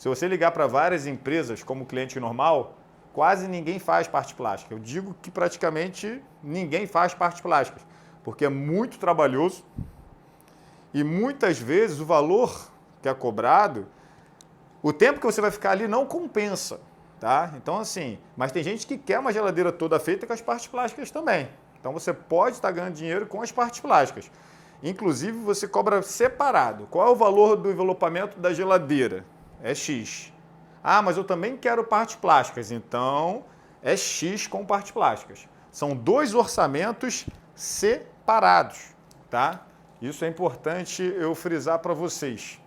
Se você ligar para várias empresas como cliente normal, quase ninguém faz parte plástica. Eu digo que praticamente ninguém faz partes plásticas, porque é muito trabalhoso e muitas vezes o valor que é cobrado, o tempo que você vai ficar ali não compensa, tá? Então assim, mas tem gente que quer uma geladeira toda feita com as partes plásticas também. Então você pode estar ganhando dinheiro com as partes plásticas. Inclusive você cobra separado. Qual é o valor do envelopamento da geladeira? É X. Ah, mas eu também quero partes plásticas, então é X com partes plásticas. São 2 orçamentos separados, tá? Isso é importante eu frisar para vocês.